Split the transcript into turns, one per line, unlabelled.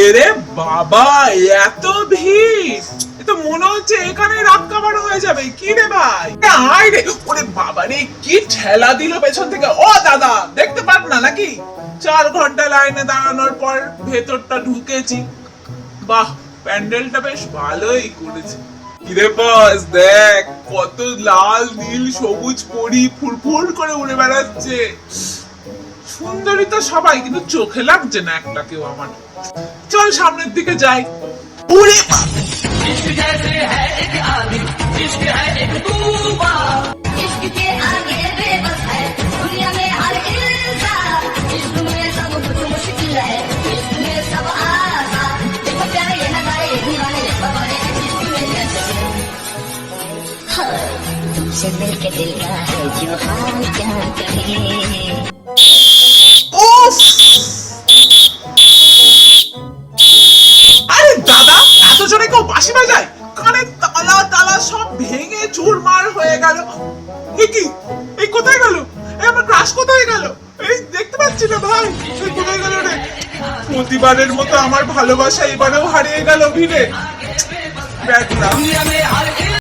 এরে বাবা, এত ভিড়! এ তো মনে হচ্ছে এখানে রাত কামানো হয়ে যাবে। কি রে ভাই, আয় রে। ওরে বাবা রে, কি ঠেলা দিল পেছন থেকে। ও দাদা, দেখতে পান না নাকি? 4 ঘন্টা লাইনে দাঁড়ানোর পর ভেতরটা ঢুকেছি। বাহ, প্যান্ডেলটা বেশ ভালোই করেছে। কিরে বস, দেখ কত লাল নীল সবুজ পরি ফুরফুর করে উড়ে বেড়াচ্ছে। সুন্দরী তো সবাই, কিন্তু চোখে লাগছে না একটাকেও আমার। চল সামনের দিকে যাই। উড়ে বাবা!
इश्क जैसे है एक आंधी, इश्क है एक तूफान। इश्क के आगे बेबस है दुनिया में हर इंसान। इश्क में सब कुछ मुश्किल है, इश्क में सब आसान। देखो प्यारे ये नजारे ये दीवाने ये बवाले, इश्क में कैसे हाय, तुमसे मिलके दिल का है जो हाल क्या कहे।
উফ! আরে দাদা, এত জোরে কেউ বাঁশি বাজায়? কানের তালা তালা সব ভেঙে চুরমার হয়ে গেল। এ কি? এই কোথায় গেল? এই আমার ক্রাশ কোথায় গেল? এই দেখতে পাচ্ছি না ভাই। এই কোথায় গেল রে? প্রতিবারের মতো আমার ভালোবাসা এবারেও হারিয়ে গেল ভিড়ে। Bad luck.
दुनिया में हर